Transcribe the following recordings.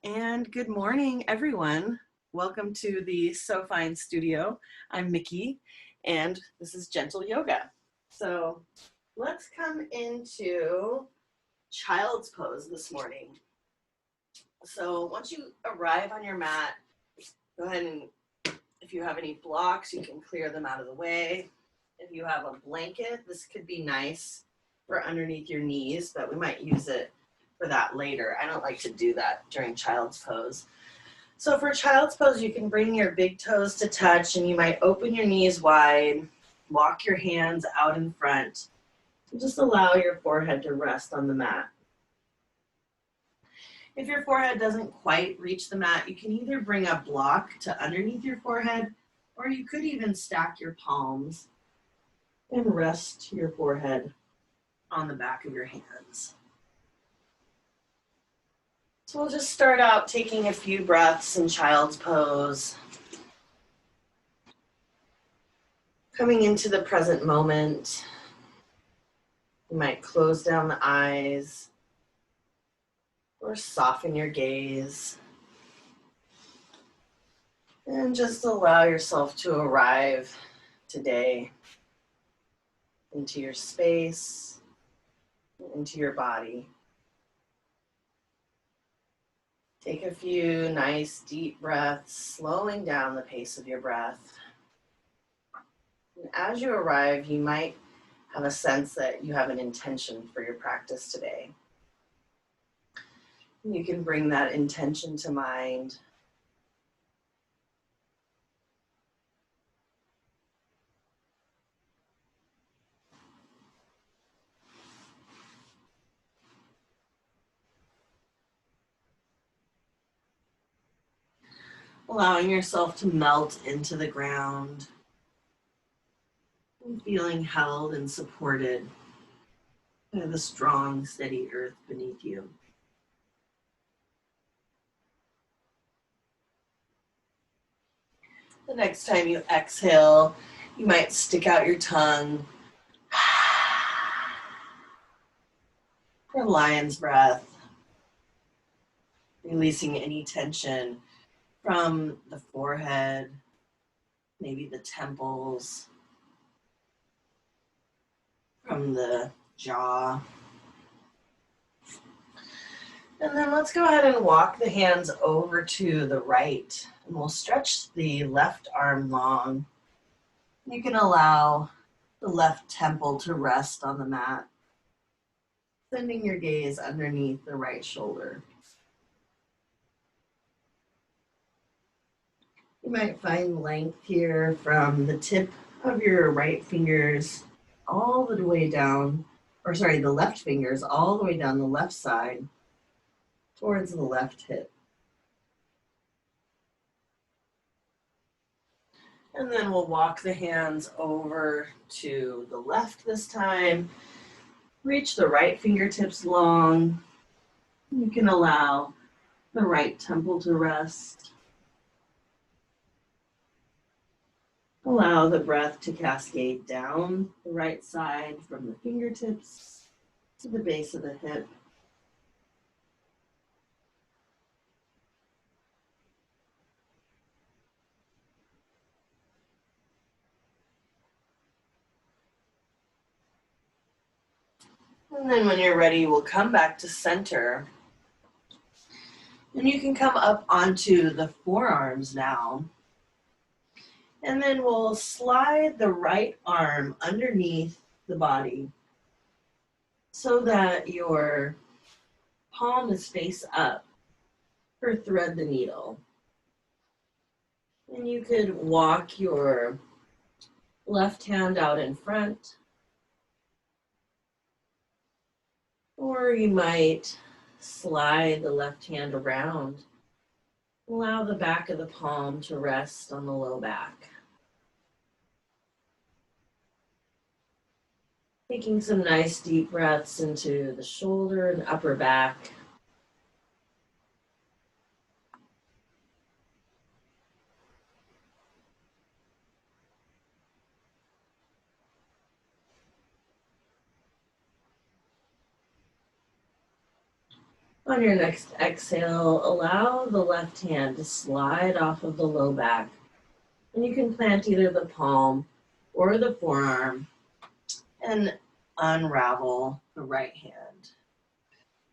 And good morning, everyone. Welcome to the So Fine Studio. I'm Micki, and this is Gentle Yoga. So let's come into child's pose this morning. So once you arrive on your mat, go ahead and if you have any blocks, you can clear them out of the way. If you have a blanket, this could be nice for underneath your knees, but we might use it for that later. I don't like to do that during child's pose. So for child's pose, you can bring your big toes to touch and you might open your knees wide, walk your hands out in front, and just allow your forehead to rest on the mat. If your forehead doesn't quite reach the mat, you can either bring a block to underneath your forehead, or you could even stack your palms and rest your forehead on the back of your hands. So we'll just start out taking a few breaths in child's pose. Coming into the present moment. You might close down the eyes or soften your gaze. And just allow yourself to arrive today into your space, into your body. Take a few nice deep breaths, slowing down the pace of your breath. And as you arrive, you might have a sense that you have an intention for your practice today. You can bring that intention to mind. Allowing yourself to melt into the ground and feeling held and supported by the strong, steady earth beneath you. The next time you exhale, you might stick out your tongue for lion's breath, releasing any tension from the forehead, maybe the temples, from the jaw. And then let's go ahead and walk the hands over to the right. And we'll stretch the left arm long. You can allow the left temple to rest on the mat, sending your gaze underneath the right shoulder. You might find length here from the tip of your right fingers all the way down, the left fingers all the way down the left side towards the left hip. And then we'll walk the hands over to the left this time. Reach the right fingertips long. You can allow the right temple to rest. Allow the breath to cascade down the right side from the fingertips to the base of the hip. And then when you're ready, we'll come back to center. And you can come up onto the forearms now. And then we'll slide the right arm underneath the body so that your palm is face up for thread the needle. And you could walk your left hand out in front, or you might slide the left hand around. Allow the back of the palm to rest on the low back. Taking some nice deep breaths into the shoulder and upper back. On your next exhale, allow the left hand to slide off of the low back. And you can plant either the palm or the forearm and unravel the right hand.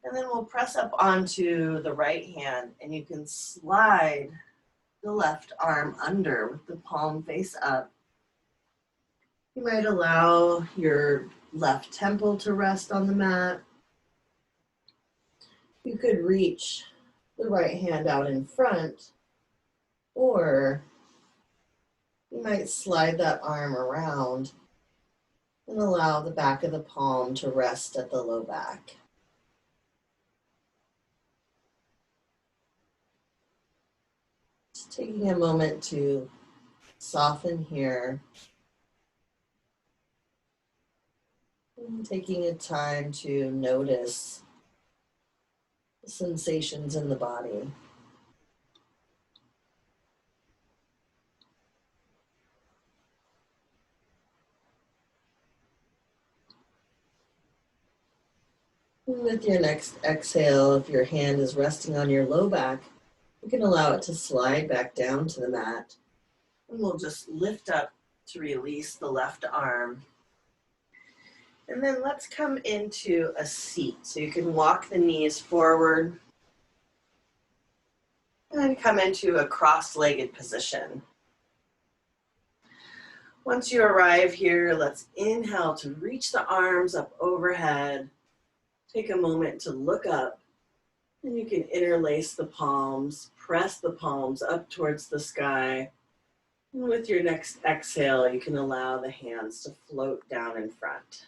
And then we'll press up onto the right hand and you can slide the left arm under with the palm face up. You might allow your left temple to rest on the mat. You could reach the right hand out in front, or you might slide that arm around and allow the back of the palm to rest at the low back. Just taking a moment to soften here. And taking a time to notice the sensations in the body. And with your next exhale, if your hand is resting on your low back, you can allow it to slide back down to the mat. And we'll just lift up to release the left arm. And then let's come into a seat. So you can walk the knees forward and come into a cross-legged position. Once you arrive here, let's inhale to reach the arms up overhead. Take a moment to look up, and you can interlace the palms, press the palms up towards the sky. And with your next exhale, you can allow the hands to float down in front.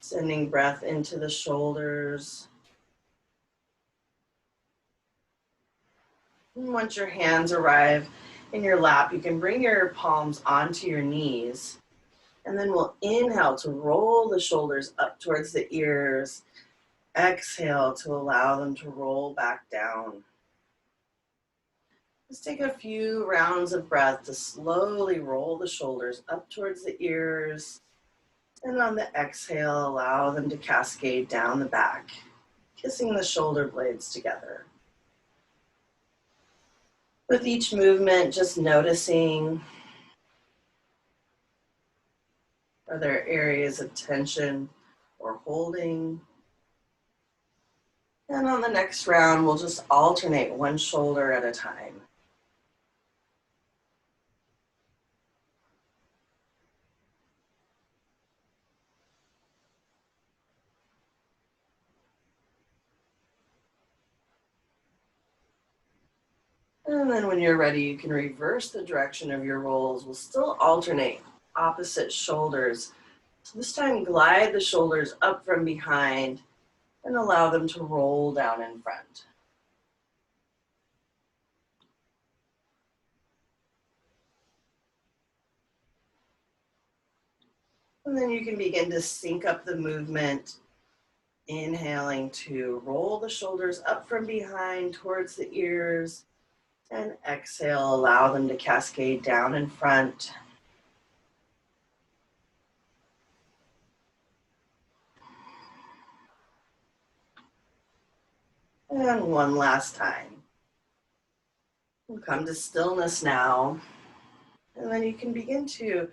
Sending breath into the shoulders. And once your hands arrive in your lap, you can bring your palms onto your knees. And then we'll inhale to roll the shoulders up towards the ears. Exhale to allow them to roll back down. Just take a few rounds of breath to slowly roll the shoulders up towards the ears. And on the exhale, allow them to cascade down the back, kissing the shoulder blades together. With each movement, just noticing, are there areas of tension or holding? And on the next round, we'll just alternate one shoulder at a time. And then when you're ready, you can reverse the direction of your rolls. We'll still alternate opposite shoulders. So this time, glide the shoulders up from behind and allow them to roll down in front. And then you can begin to sync up the movement, inhaling to roll the shoulders up from behind towards the ears, and exhale, allow them to cascade down in front. And one last time. We'll come to stillness now. And then you can begin to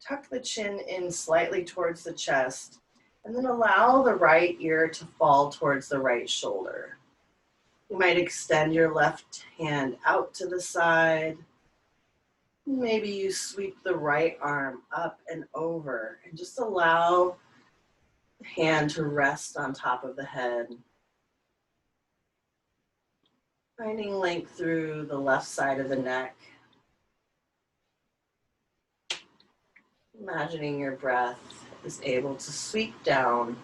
tuck the chin in slightly towards the chest, and then allow the right ear to fall towards the right shoulder. You might extend your left hand out to the side. Maybe you sweep the right arm up and over and just allow the hand to rest on top of the head. Finding length through the left side of the neck. Imagining your breath is able to sweep down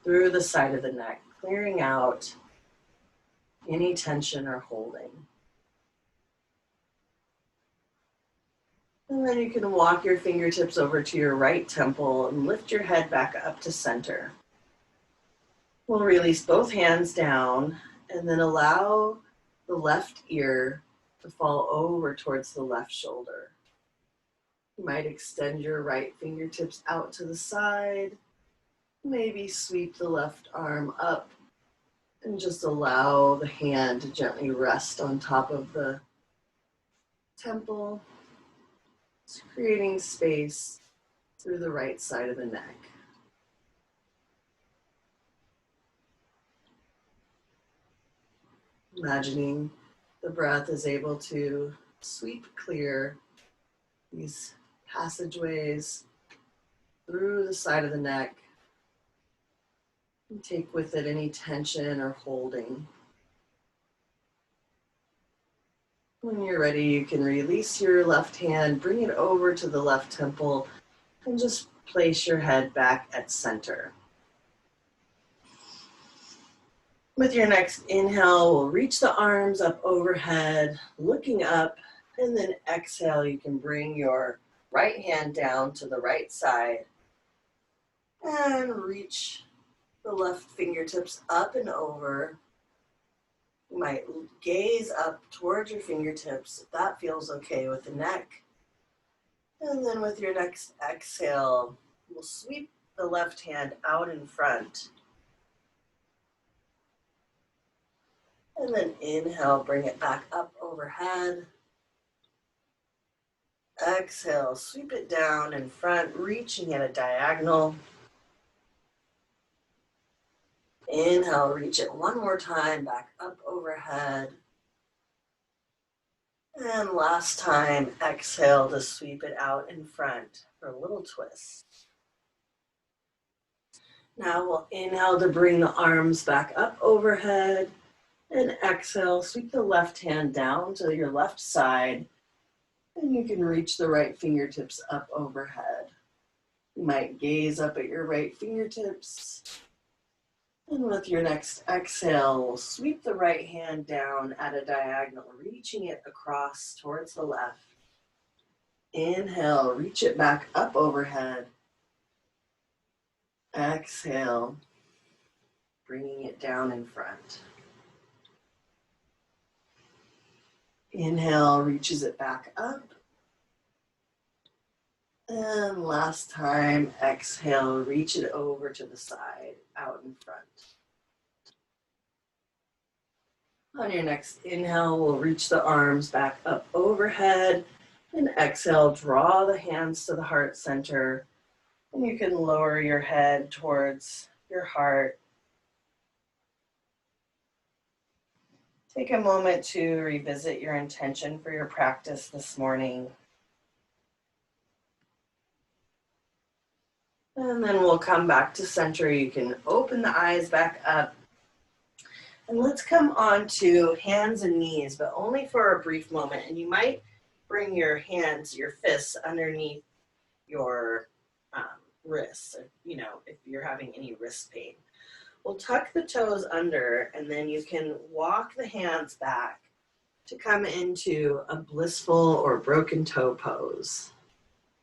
through the side of the neck, clearing out any tension or holding. And then you can walk your fingertips over to your right temple and lift your head back up to center. We'll release both hands down and then allow the left ear to fall over towards the left shoulder. You might extend your right fingertips out to the side. Maybe sweep the left arm up and just allow the hand to gently rest on top of the temple, just creating space through the right side of the neck. Imagining the breath is able to sweep clear these passageways through the side of the neck and take with it any tension or holding. When you're ready, you can release your left hand, bring it over to the left temple, and just place your head back at center. With your next inhale, we'll reach the arms up overhead, looking up, and then exhale, you can bring your right hand down to the right side and reach the left fingertips up and over. You might gaze up towards your fingertips if that feels okay with the neck. And then with your next exhale, we'll sweep the left hand out in front. And then inhale, bring it back up overhead. Exhale, sweep it down in front, reaching at a diagonal. Inhale, reach it one more time, back up overhead. And last time, exhale to sweep it out in front for a little twist. Now we'll inhale to bring the arms back up overhead. And exhale, sweep the left hand down to your left side. And you can reach the right fingertips up overhead. You might gaze up at your right fingertips. And with your next exhale, sweep the right hand down at a diagonal, reaching it across towards the left. Inhale, reach it back up overhead. Exhale, bringing it down in front. Inhale, reaches it back up. And last time, exhale, reach it over to the side, out in front. On your next inhale, we'll reach the arms back up overhead. And exhale, draw the hands to the heart center. And you can lower your head towards your heart. Take a moment to revisit your intention for your practice this morning. And then we'll come back to center. You can open the eyes back up. And let's come on to hands and knees, but only for a brief moment. And you might bring your hands, your fists underneath your wrists, if you're having any wrist pain. We'll tuck the toes under, and then you can walk the hands back to come into a blissful or broken toe pose.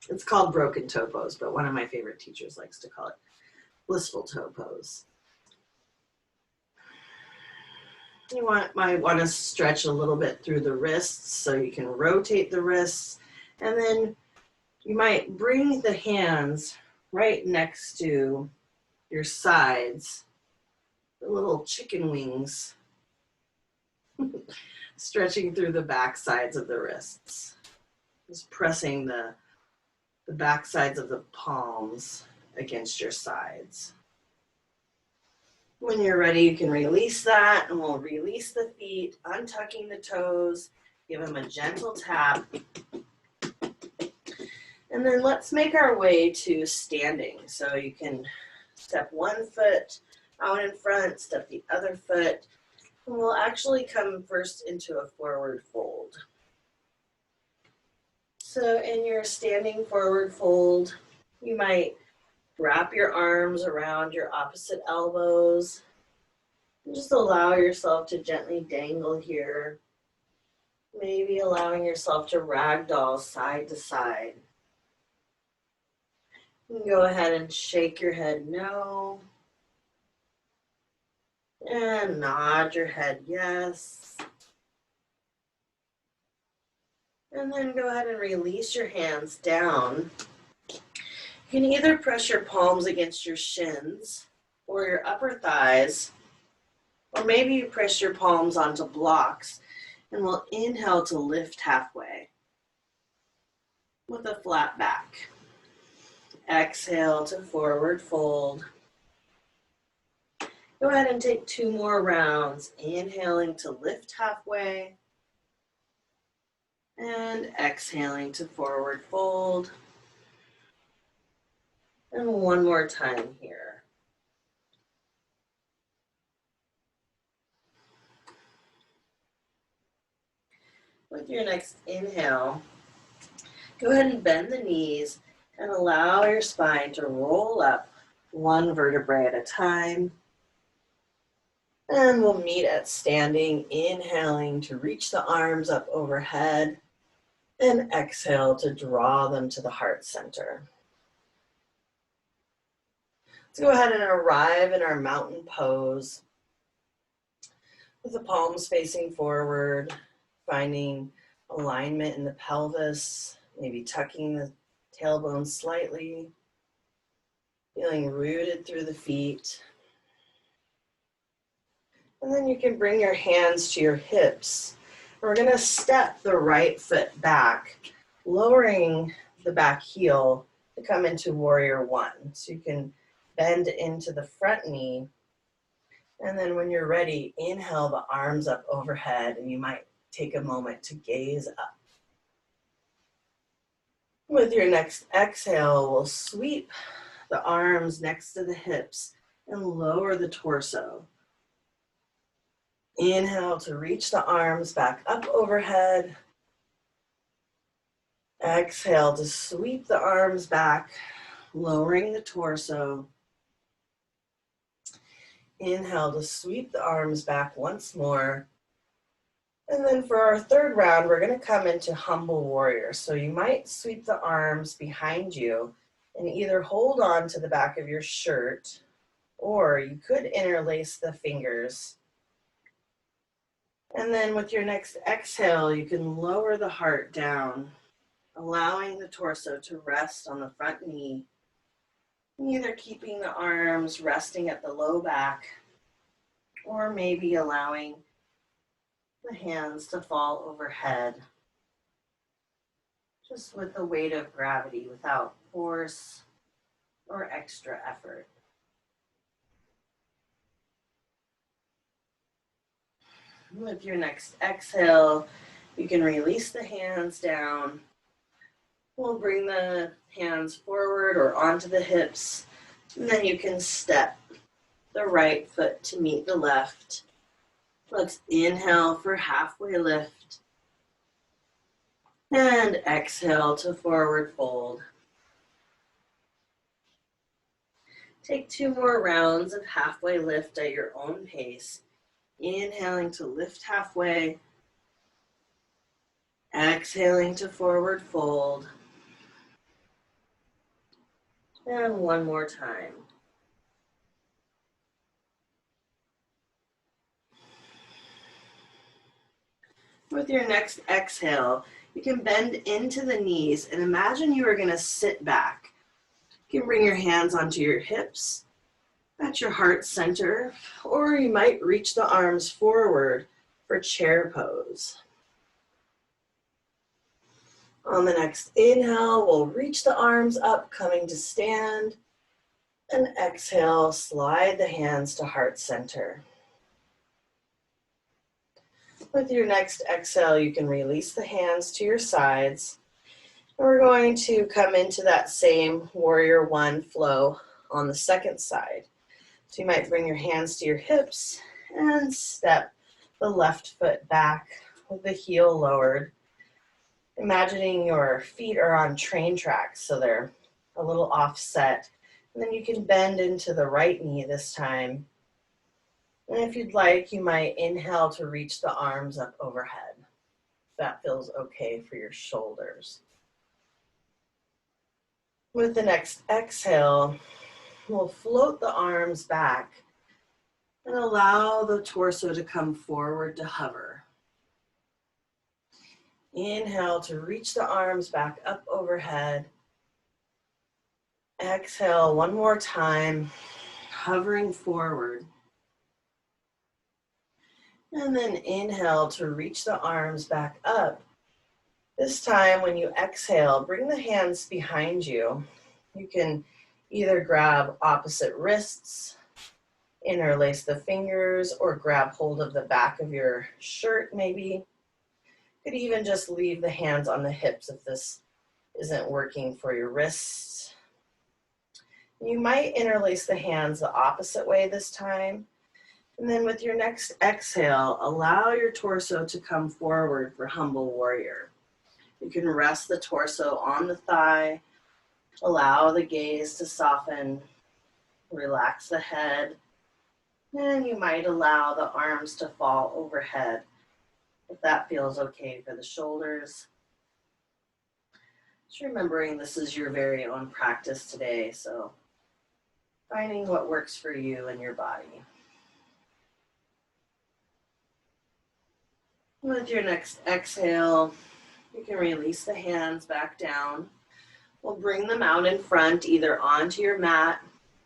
It's called broken toe pose, but one of my favorite teachers likes to call it blissful toe pose. You might want to stretch a little bit through the wrists so you can rotate the wrists, and then you might bring the hands right next to your sides, the little chicken wings, stretching through the back sides of the wrists. Just pressing the back sides of the palms against your sides. When you're ready, you can release that, and we'll release the feet, untucking the toes, give them a gentle tap. And then let's make our way to standing. So you can step one foot out in front, step the other foot, and we'll actually come first into a forward fold. So in your standing forward fold, you might wrap your arms around your opposite elbows and just allow yourself to gently dangle here. Maybe allowing yourself to ragdoll side to side. You can go ahead and shake your head no. And nod your head yes. And then go ahead and release your hands down. You You can either press your palms against your shins or your upper thighs, or maybe you press your palms onto blocks, and we'll inhale to lift halfway with a flat back. Exhale to forward fold. Go ahead and take 2 more rounds, inhaling to lift halfway and exhaling to forward fold. And 1 more time here. With your next inhale, go ahead and bend the knees and allow your spine to roll up 1 vertebrae at a time. And we'll meet at standing, inhaling to reach the arms up overhead and exhale to draw them to the heart center. Let's go ahead and arrive in our mountain pose with the palms facing forward, finding alignment in the pelvis, maybe tucking the tailbone slightly, feeling rooted through the feet. And then you can bring your hands to your hips. We're going to step the right foot back, lowering the back heel to come into warrior 1. So you can bend into the front knee. And then when you're ready, inhale the arms up overhead, and you might take a moment to gaze up. With your next exhale, we'll sweep the arms next to the hips and lower the torso. Inhale to reach the arms back up overhead. Exhale to sweep the arms back, lowering the torso. Inhale to sweep the arms back once more. And then for our 3rd round, we're going to come into humble warrior. So you might sweep the arms behind you and either hold on to the back of your shirt, or you could interlace the fingers. And then with your next exhale, you can lower the heart down, allowing the torso to rest on the front knee, either keeping the arms resting at the low back, or maybe allowing the hands to fall overhead, just with the weight of gravity without force or extra effort. With your next exhale, you can release the hands down. We'll bring the hands forward or onto the hips, and then you can step the right foot to meet the left. Let's inhale for halfway lift, and exhale to forward fold. Take 2 more rounds of halfway lift at your own pace. Inhaling to lift halfway, exhaling to forward fold, and 1 more time. With your next exhale, you can bend into the knees and imagine you are going to sit back. You can bring your hands onto your hips at your heart center, or you might reach the arms forward for chair pose. On the next inhale, we'll reach the arms up, coming to stand, and exhale, slide the hands to heart center. With your next exhale, you can release the hands to your sides. And we're going to come into that same warrior 1 flow on the second side. So you might bring your hands to your hips and step the left foot back with the heel lowered. Imagining your feet are on train tracks, so they're a little offset. And then you can bend into the right knee this time. And if you'd like, you might inhale to reach the arms up overhead. If that feels okay for your shoulders. With the next exhale, we'll float the arms back and allow the torso to come forward to hover. Inhale to reach the arms back up overhead. Exhale one more time, hovering forward. And then inhale to reach the arms back up. This time when you exhale, bring the hands behind you. You can either grab opposite wrists, interlace the fingers, or grab hold of the back of your shirt maybe. You could even just leave the hands on the hips if this isn't working for your wrists. You might interlace the hands the opposite way this time. And then with your next exhale, allow your torso to come forward for humble warrior. You can rest the torso on the thigh, allow the gaze to soften, relax the head, and you might allow the arms to fall overhead if that feels okay for the shoulders. Just remembering this is your very own practice today, so finding what works for you and your body. With your next exhale, you can release the hands back down. We'll bring them out in front, either onto your mat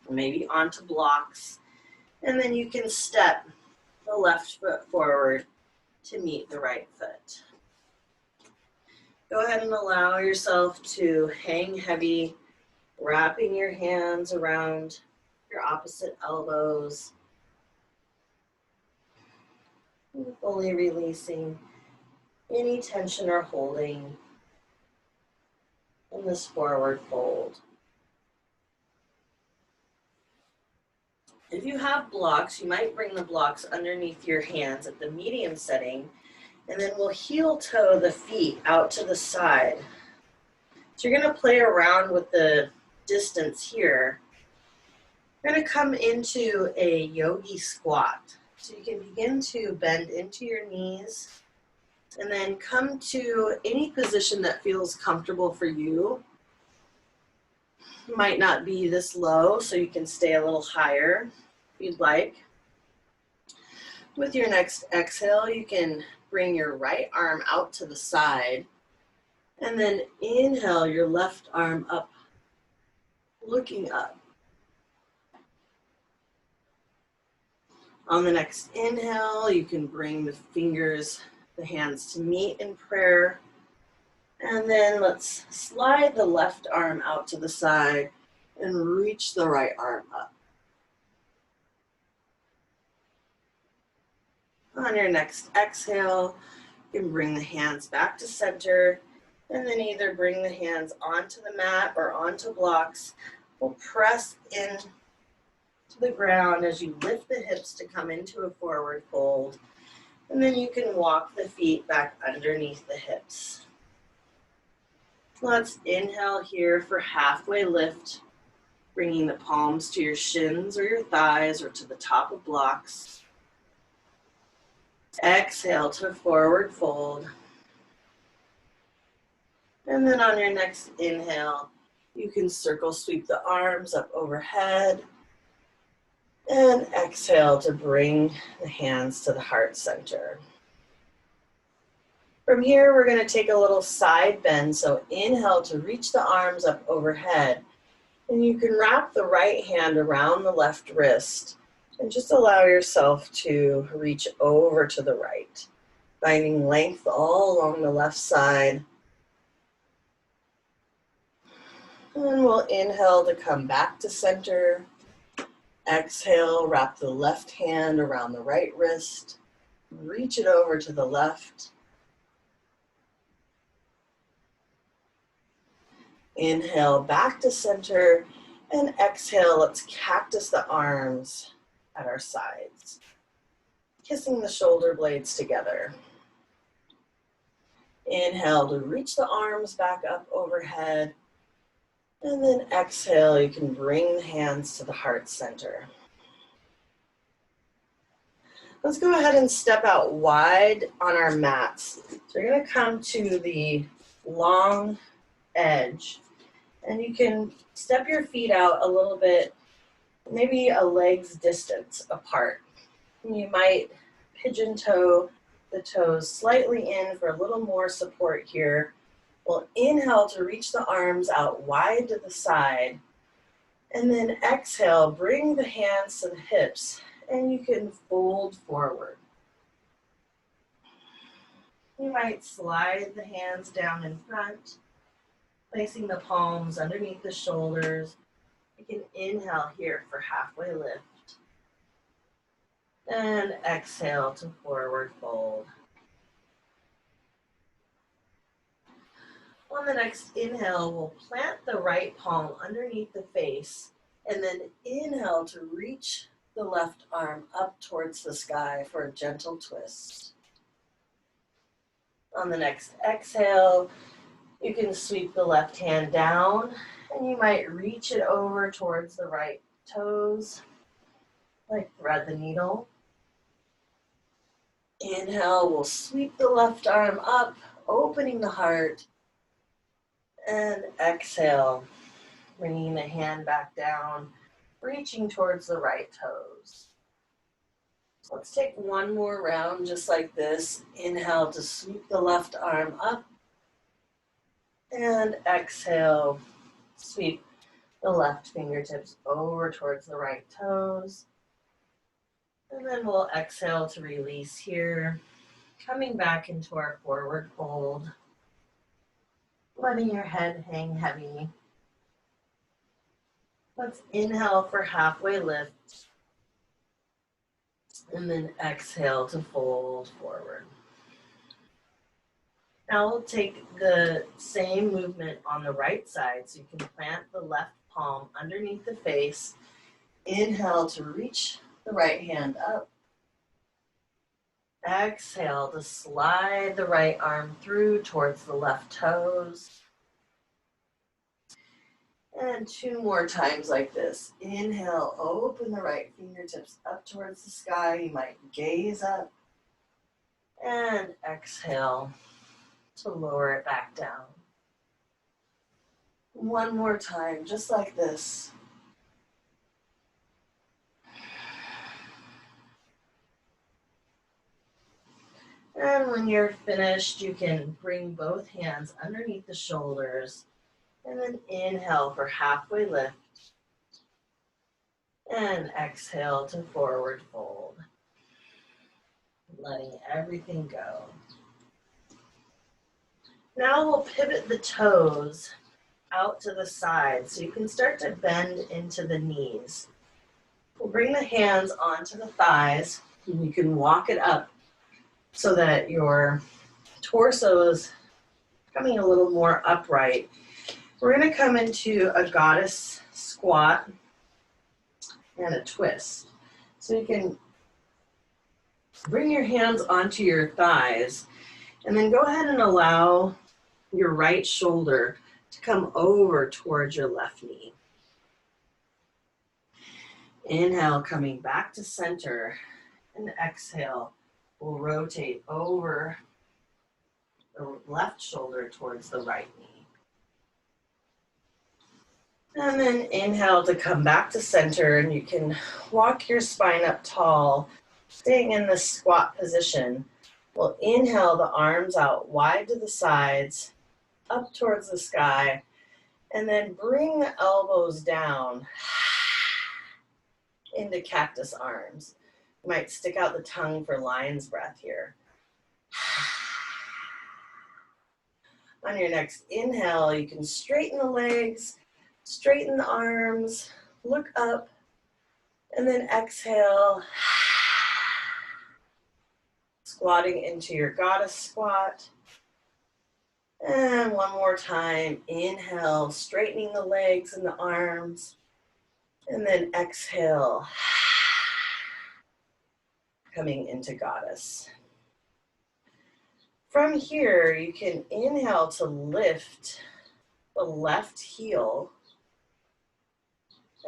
or maybe onto blocks. And then you can step the left foot forward to meet the right foot. Go ahead and allow yourself to hang heavy, wrapping your hands around your opposite elbows. And fully releasing any tension or holding in this forward fold. If you have blocks, you might bring the blocks underneath your hands at the medium setting, and then we'll heel toe the feet out to the side. So you're going to play around with the distance here. You're going to come into a yogi squat. So you can begin to bend into your knees and then come to any position that feels comfortable for you. Might not be this low, so you can stay a little higher if you'd like. With your next exhale, you can bring your right arm out to the side and then inhale your left arm up, looking up. On the next inhale, you can bring the fingers, the hands to meet in prayer. And then let's slide the left arm out to the side and reach the right arm up. On your next exhale, you can bring the hands back to center and then either bring the hands onto the mat or onto blocks. We'll press in to the ground as you lift the hips to come into a forward fold. And then you can walk the feet back underneath the hips. Let's inhale here for halfway lift, bringing the palms to your shins or your thighs or to the top of blocks. Exhale to forward fold. And then on your next inhale, you can circle sweep the arms up overhead. And exhale to bring the hands to the heart center. From here, we're going to take a little side bend. So inhale to reach the arms up overhead. And you can wrap the right hand around the left wrist and just allow yourself to reach over to the right, finding length all along the left side. And then we'll inhale to come back to center. Exhale, wrap the left hand around the right wrist. Reach it over to the left. Inhale back to center, and exhale, let's cactus the arms at our sides, kissing the shoulder blades together. Inhale to reach the arms back up overhead, and then exhale, you can bring the hands to the heart center. Let's go ahead and step out wide on our mats. So you're going to come to the long edge. And you can step your feet out a little bit, maybe a leg's distance apart. And you might pigeon toe the toes slightly in for a little more support here. We'll inhale to reach the arms out wide to the side. And then exhale, bring the hands to the hips, and you can fold forward. You might slide the hands down in front, placing the palms underneath the shoulders. You can inhale here for halfway lift. And exhale to forward fold. On the next inhale, we'll plant the right palm underneath the face, and then inhale to reach the left arm up towards the sky for a gentle twist. On the next exhale, you can sweep the left hand down, and you might reach it over towards the right toes, like thread the needle. Inhale, we'll sweep the left arm up, opening the heart. And exhale, bringing the hand back down, reaching towards the right toes. Let's take one more round just like this. Inhale to sweep the left arm up. And exhale, sweep the left fingertips over towards the right toes. And then we'll exhale to release here, coming back into our forward fold. Letting your head hang heavy. Let's inhale for halfway lift. And then exhale to fold forward. Now we'll take the same movement on the right side. So you can plant the left palm underneath the face. Inhale to reach the right hand up. Exhale to slide the right arm through towards the left toes. And two more times like this. Inhale, open the right fingertips up towards the sky. You might gaze up. And exhale to lower it back down. One more time, just like this. And when you're finished, you can bring both hands underneath the shoulders and then inhale for halfway lift and exhale to forward fold, letting everything go. Now we'll pivot the toes out to the side so you can start to bend into the knees. We'll bring the hands onto the thighs and you can walk it up so that your torso is coming a little more upright. We're going to come into a goddess squat and a twist. So you can bring your hands onto your thighs and then go ahead and allow your right shoulder to come over towards your left knee. Inhale, coming back to center, and exhale, we'll rotate over the left shoulder towards the right knee. And then inhale to come back to center, and you can walk your spine up tall, staying in the squat position. We'll inhale the arms out wide to the sides, up towards the sky, and then bring the elbows down into cactus arms. You might stick out the tongue for lion's breath here. On your next inhale, you can straighten the legs, straighten the arms, look up, and then exhale, squatting into your goddess squat. And one more time, inhale, straightening the legs and the arms, and then exhale, coming into goddess. From here, you can inhale to lift the left heel,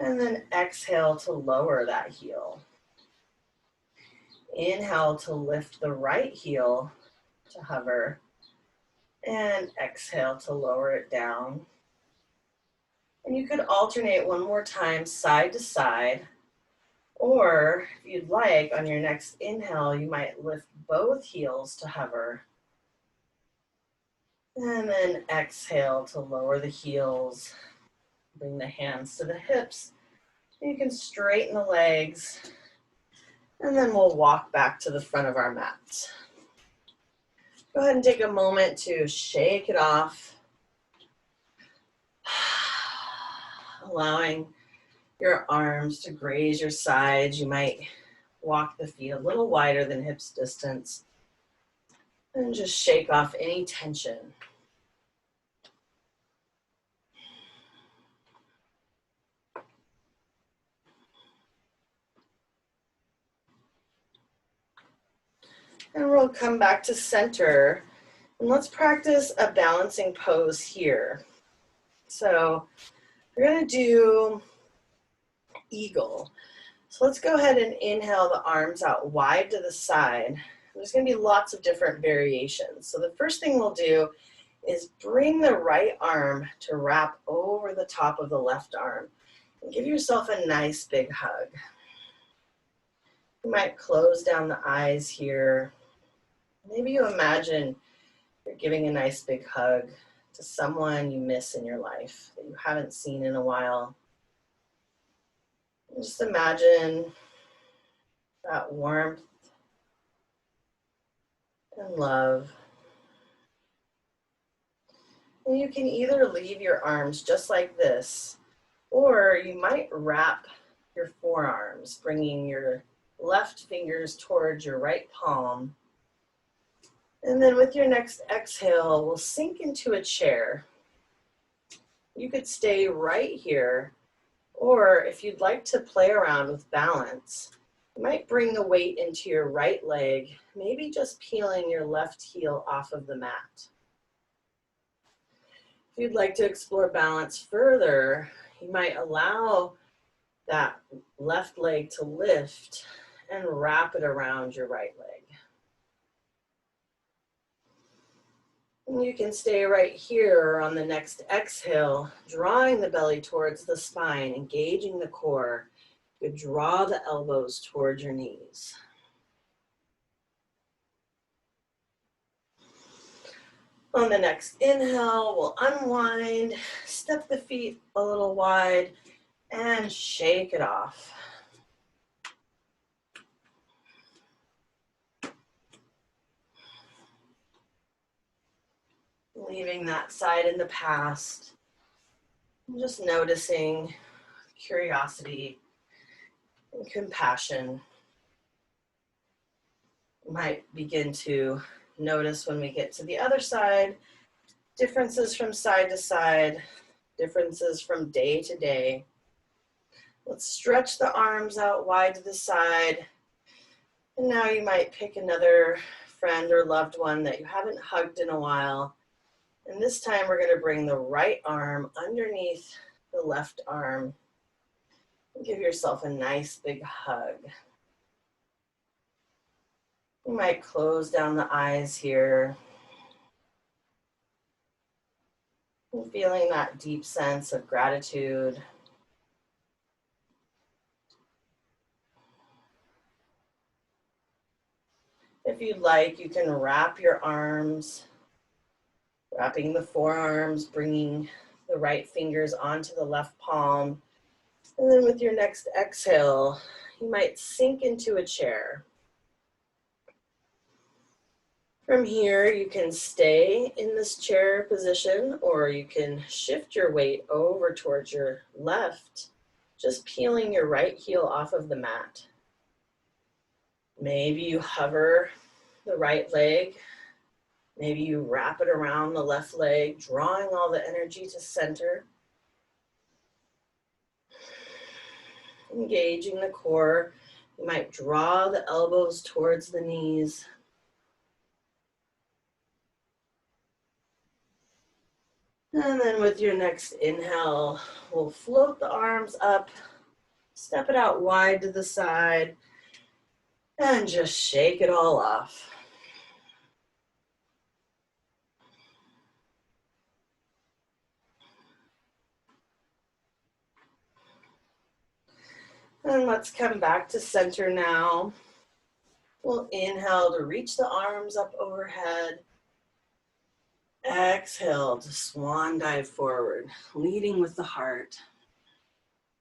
and then exhale to lower that heel. Inhale to lift the right heel to hover, and exhale to lower it down. And you could alternate one more time side to side, or if you'd like, on your next inhale, you might lift both heels to hover. And then exhale to lower the heels Bring the hands to the hips. You can straighten the legs, and then we'll walk back to the front of our mat. Go ahead and take a moment to shake it off, allowing your arms to graze your sides. You might walk the feet a little wider than hips distance, and just shake off any tension. And we'll come back to center, and let's practice a balancing pose here. So we're going to do eagle. So let's go ahead and inhale the arms out wide to the side. There's going to be lots of different variations. So the first thing we'll do is bring the right arm to wrap over the top of the left arm and give yourself a nice big hug. You might close down the eyes here. Maybe you imagine you're giving a nice big hug to someone you miss in your life that you haven't seen in a while. And just imagine that warmth and love. And you can either leave your arms just like this, or you might wrap your forearms, bringing your left fingers towards your right palm. And then with your next exhale, we'll sink into a chair. You could stay right here, or if you'd like to play around with balance, you might bring the weight into your right leg, maybe just peeling your left heel off of the mat. If you'd like to explore balance further, you might allow that left leg to lift and wrap it around your right leg. And you can stay right here on the next exhale, drawing the belly towards the spine, engaging the core. You draw the elbows towards your knees. On the next inhale, we'll unwind, step the feet a little wide, and shake it off. Leaving that side in the past. Just noticing curiosity and compassion. You might begin to notice when we get to the other side, differences from side to side, differences from day to day. Let's stretch the arms out wide to the side. And now you might pick another friend or loved one that you haven't hugged in a while. And this time we're going to bring the right arm underneath the left arm and give yourself a nice big hug. You might close down the eyes here. And feeling that deep sense of gratitude. If you'd like, you can wrap your arms, wrapping the forearms, bringing the right fingers onto the left palm. And then with your next exhale, you might sink into a chair. From here, you can stay in this chair position, or you can shift your weight over towards your left, just peeling your right heel off of the mat. Maybe you hover the right leg. Maybe you wrap it around the left leg, drawing all the energy to center. Engaging the core. You might draw the elbows towards the knees. And then with your next inhale, we'll float the arms up, step it out wide to the side, and just shake it all off. And let's come back to center now. We'll inhale to reach the arms up overhead. Exhale to swan dive forward, leading with the heart.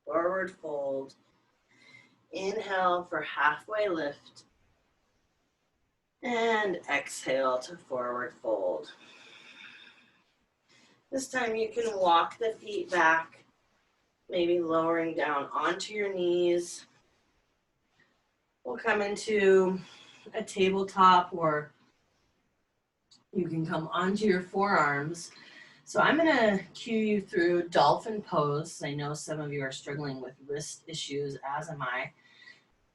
forward fold. Inhale for halfway lift. And exhale to forward fold. This time you can walk the feet back, maybe lowering down onto your knees. We'll come into a tabletop, or you can come onto your forearms. So I'm going to cue you through dolphin pose. I know some of you are struggling with wrist issues, as am I.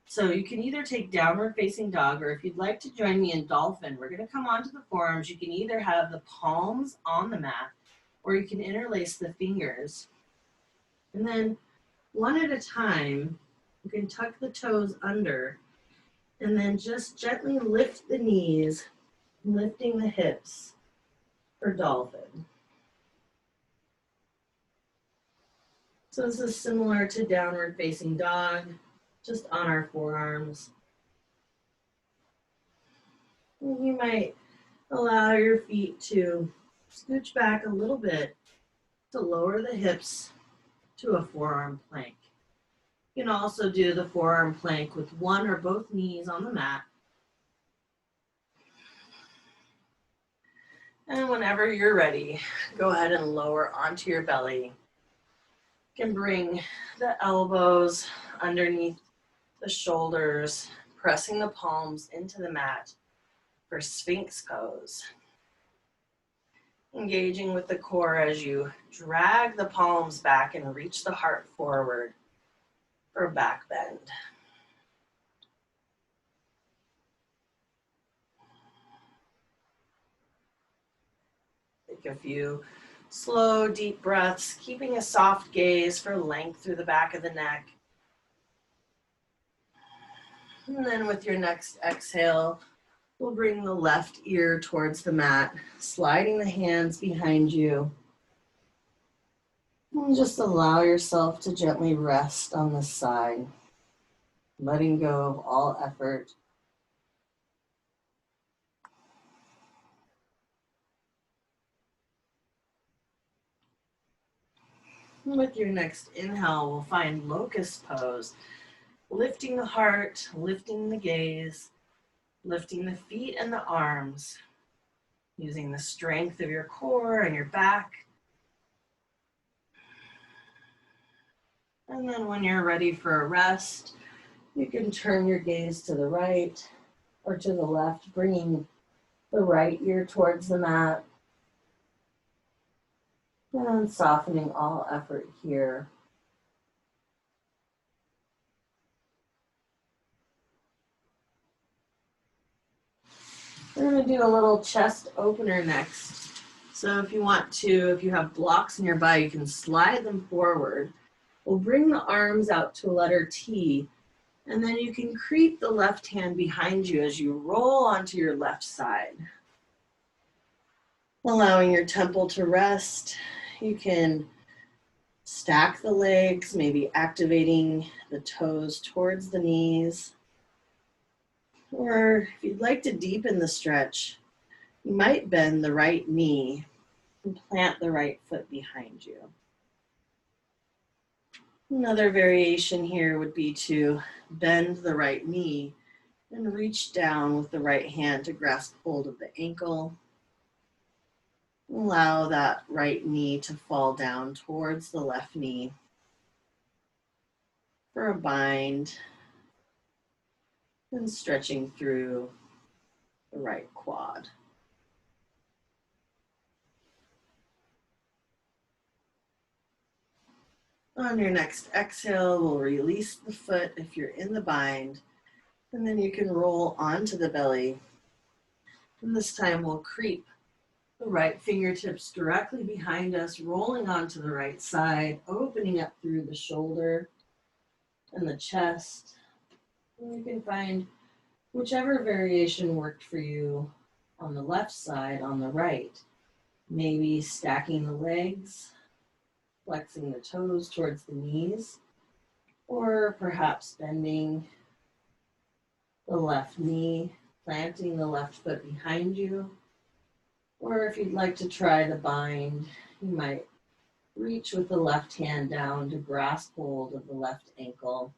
So you can either take downward facing dog, or if you'd like to join me in dolphin, we're going to come onto the forearms. You can either have the palms on the mat, or you can interlace the fingers. And then one at a time, you can tuck the toes under, and then just gently lift the knees, lifting the hips for dolphin. So this is similar to downward facing dog, just on our forearms. And you might allow your feet to scooch back a little bit to lower the hips to a forearm plank. You can also do the forearm plank with one or both knees on the mat. And whenever you're ready, go ahead and lower onto your belly. You can bring the elbows underneath the shoulders, pressing the palms into the mat for Sphinx pose. Engaging with the core as you drag the palms back and reach the heart forward for back bend. Take a few slow, deep breaths, keeping a soft gaze for length through the back of the neck. And then with your next exhale, we'll bring the left ear towards the mat, sliding the hands behind you. And just allow yourself to gently rest on this side, letting go of all effort. And with your next inhale, we'll find locust pose, lifting the heart, lifting the gaze, lifting the feet and the arms, using the strength of your core and your back. And then when you're ready for a rest, you can turn your gaze to the right or to the left, bringing the right ear towards the mat. And softening all effort here. We're going to do a little chest opener next. So if you want to, if you have blocks nearby, you can slide them forward. We'll bring the arms out to a letter T, and then you can creep the left hand behind you as you roll onto your left side. Allowing your temple to rest, you can stack the legs, maybe activating the toes towards the knees. Or if you'd like to deepen the stretch, you might bend the right knee and plant the right foot behind you. Another variation here would be to bend the right knee and reach down with the right hand to grasp hold of the ankle. Allow that right knee to fall down towards the left knee for a bind, and stretching through the right quad. On your next exhale, we'll release the foot if you're in the bind, and then you can roll onto the belly. And this time we'll creep the right fingertips directly behind us, rolling onto the right side, opening up through the shoulder and the chest. And you can find whichever variation worked for you on the left side, on the right. Maybe stacking the legs, flexing the toes towards the knees, or perhaps bending the left knee, planting the left foot behind you. Or if you'd like to try the bind, you might Reach with the left hand down to grasp hold of the left ankle,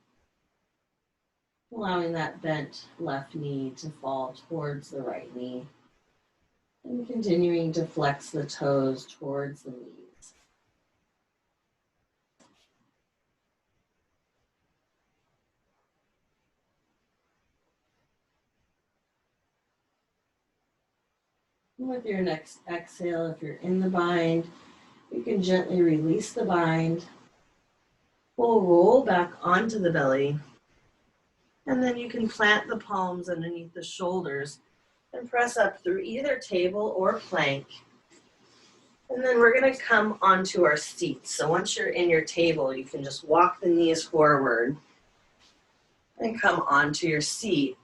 allowing that bent left knee to fall towards the right knee, and continuing to flex the toes towards the knees. And with your next exhale, if you're in the bind, you can gently release the bind. We'll roll back onto the belly, and then you can plant the palms underneath the shoulders and press up through either table or plank. And then we're going to come onto our seats. So once you're in your table, you can just walk the knees forward and come onto your seat.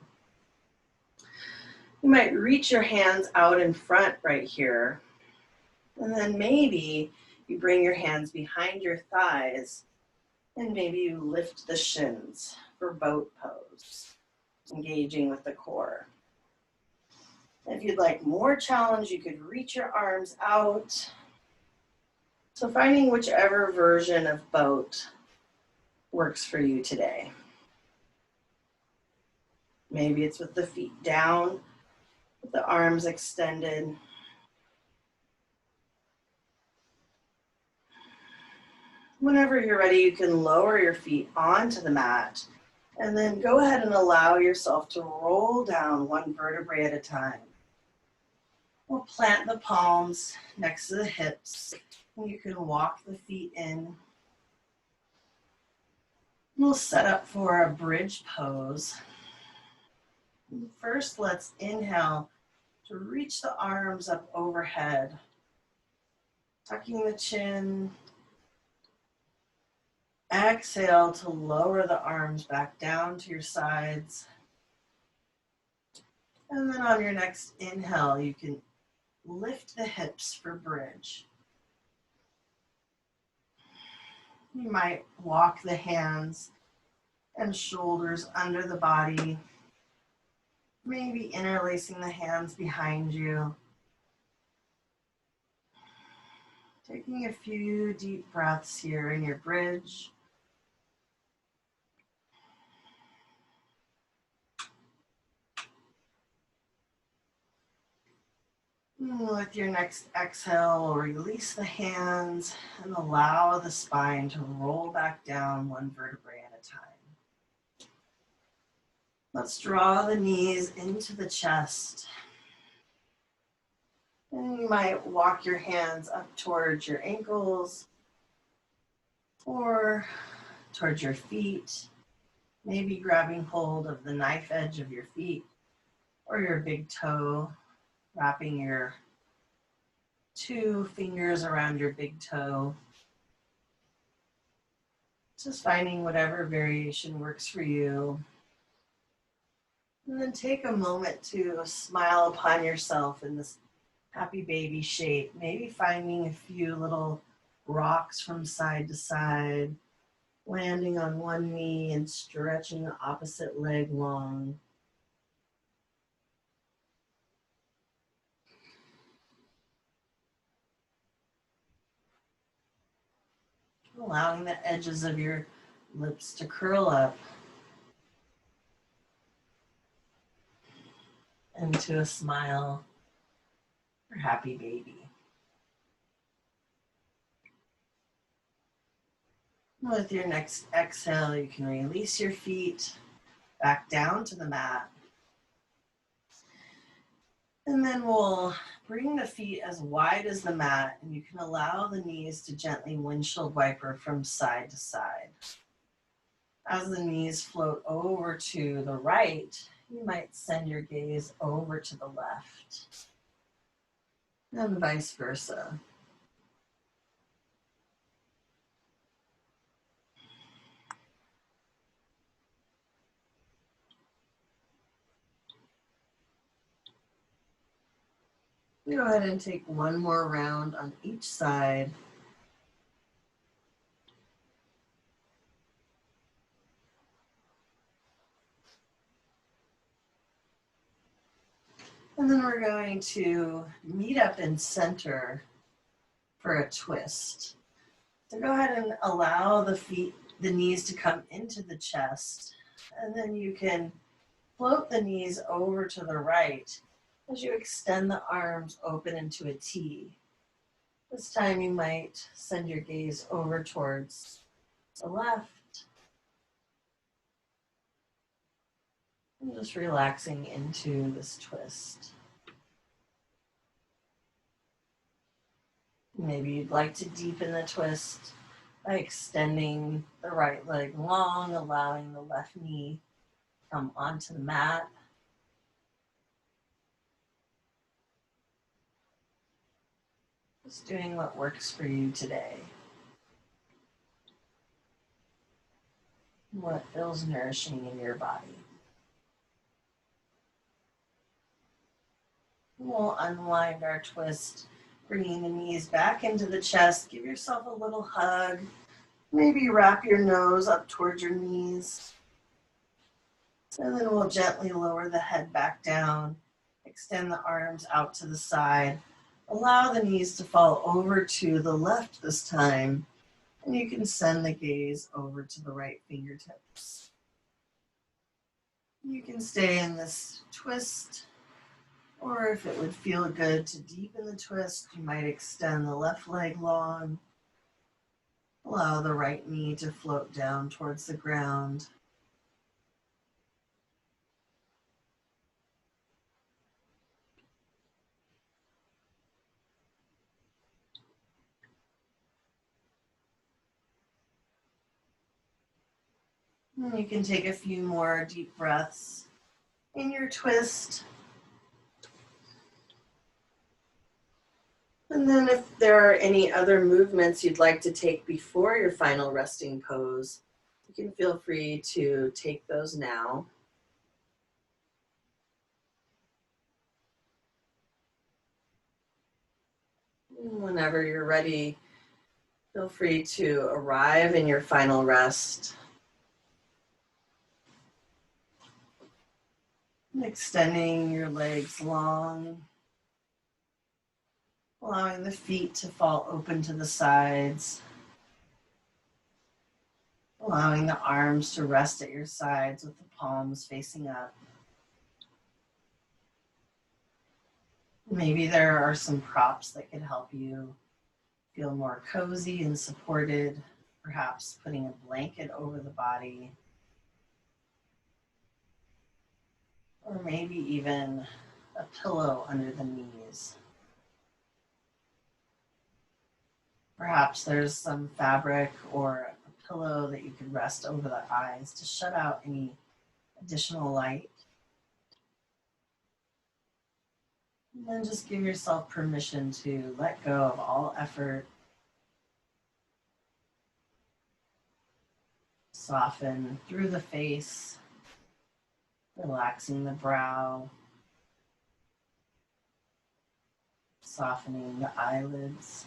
You might reach your hands out in front right here. And then maybe you bring your hands behind your thighs and maybe you lift the shins for boat pose, engaging with the core. If you'd like more challenge, you could reach your arms out. So finding whichever version of boat works for you today. Maybe it's with the feet down, with the arms extended. Whenever you're ready, you can lower your feet onto the mat and then go ahead and allow yourself to roll down one vertebrae at a time. We'll plant the palms next to the hips, and you can walk the feet in. We'll set up for a bridge pose. First, let's inhale to reach the arms up overhead, tucking the chin. Exhale to lower the arms back down to your sides. And then on your next inhale, you can lift the hips for bridge. You might walk the hands and shoulders under the body, maybe interlacing the hands behind you. Taking a few deep breaths here in your bridge. With your next exhale, release the hands and allow the spine to roll back down one vertebrae at a time. Let's draw the knees into the chest. And you might walk your hands up towards your ankles or towards your feet, maybe grabbing hold of the knife edge of your feet or your big toe, wrapping your 2 fingers around your big toe. Just finding whatever variation works for you. And then take a moment to smile upon yourself in this happy baby shape. Maybe finding a few little rocks from side to side, landing on one knee and stretching the opposite leg long. Allowing the edges of your lips to curl up into a smile for happy baby. With your next exhale, you can release your feet back down to the mat. And then we'll bring the feet as wide as the mat, and you can allow the knees to gently windshield wiper from side to side. As the knees float over to the right, you might send your gaze over to the left, and vice versa. Go ahead and take one more round on each side. And then we're going to meet up in center for a twist. So go ahead and allow the knees to come into the chest, and then you can float the knees over to the right as you extend the arms open into a T. This time you might send your gaze over towards the left and just relaxing into this twist. Maybe you'd like to deepen the twist by extending the right leg long, allowing the left knee to come onto the mat. Just doing what works for you today. What feels nourishing in your body. We'll unwind our twist, bringing the knees back into the chest. Give yourself a little hug. Maybe wrap your nose up towards your knees. And then we'll gently lower the head back down. Extend the arms out to the side. Allow the knees to fall over to the left this time. And you can send the gaze over to the right fingertips. You can stay in this twist, or if it would feel good to deepen the twist, you might extend the left leg long. Allow the right knee to float down towards the ground. And you can take a few more deep breaths in your twist. And then if there are any other movements you'd like to take before your final resting pose, you can feel free to take those now. Whenever you're ready, feel free to arrive in your final rest. Extending your legs long, allowing the feet to fall open to the sides, allowing the arms to rest at your sides with the palms facing up. Maybe there are some props that could help you feel more cozy and supported, perhaps putting a blanket over the body, or maybe even a pillow under the knees. Perhaps there's some fabric or a pillow that you could rest over the eyes to shut out any additional light. And then just give yourself permission to let go of all effort. Soften through the face, relaxing the brow, softening the eyelids,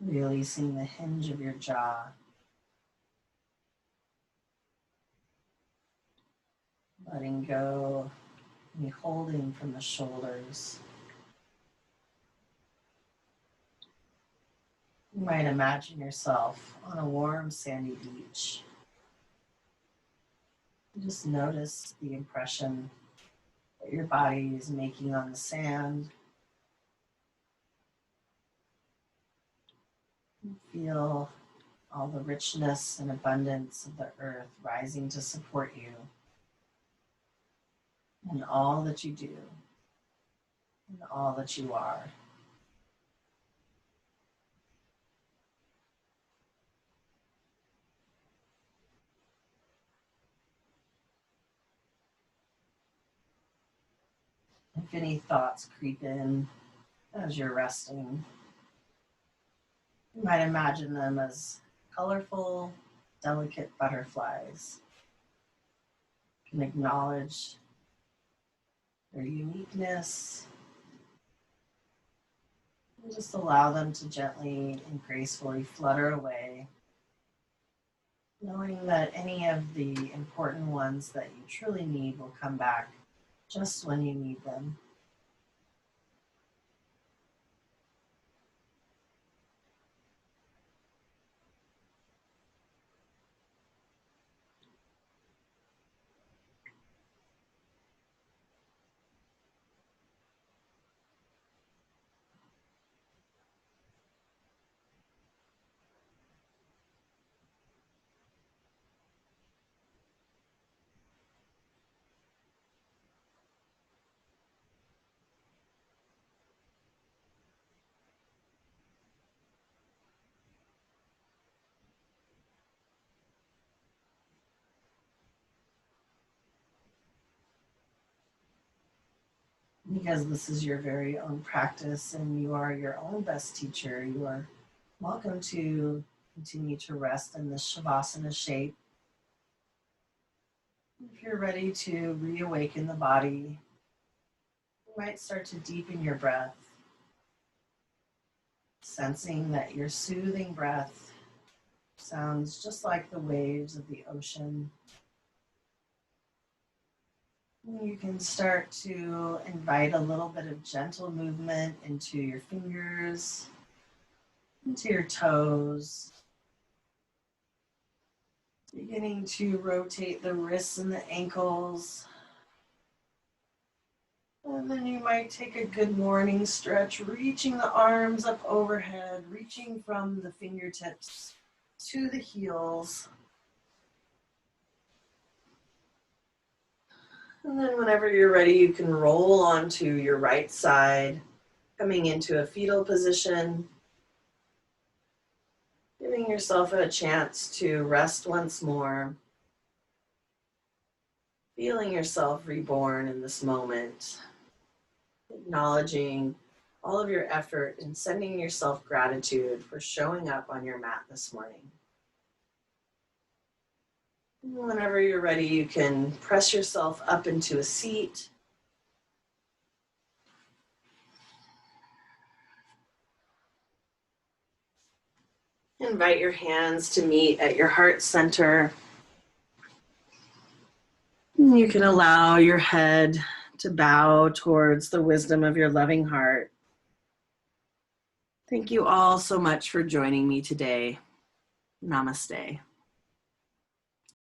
releasing the hinge of your jaw, letting go, any holding from the shoulders. You might imagine yourself on a warm sandy beach. Just notice the impression that your body is making on the sand. Feel all the richness and abundance of the earth rising to support you in all that you do, in all that you are. If any thoughts creep in as you're resting, you might imagine them as colorful, delicate butterflies. You can acknowledge their uniqueness and just allow them to gently and gracefully flutter away, knowing that any of the important ones that you truly need will come back just when you need them. Because this is your very own practice and you are your own best teacher, you are welcome to continue to rest in this Shavasana shape. If you're ready to reawaken the body, you might start to deepen your breath, sensing that your soothing breath sounds just like the waves of the ocean. You can start to invite a little bit of gentle movement into your fingers, into your toes, beginning to rotate the wrists and the ankles. And then you might take a good morning stretch, reaching the arms up overhead, reaching from the fingertips to the heels. And then whenever you're ready, you can roll onto your right side, coming into a fetal position, giving yourself a chance to rest once more, feeling yourself reborn in this moment, acknowledging all of your effort and sending yourself gratitude for showing up on your mat this morning. Whenever you're ready, you can press yourself up into a seat. Invite your hands to meet at your heart center. You can allow your head to bow towards the wisdom of your loving heart. Thank you all so much for joining me today. Namaste.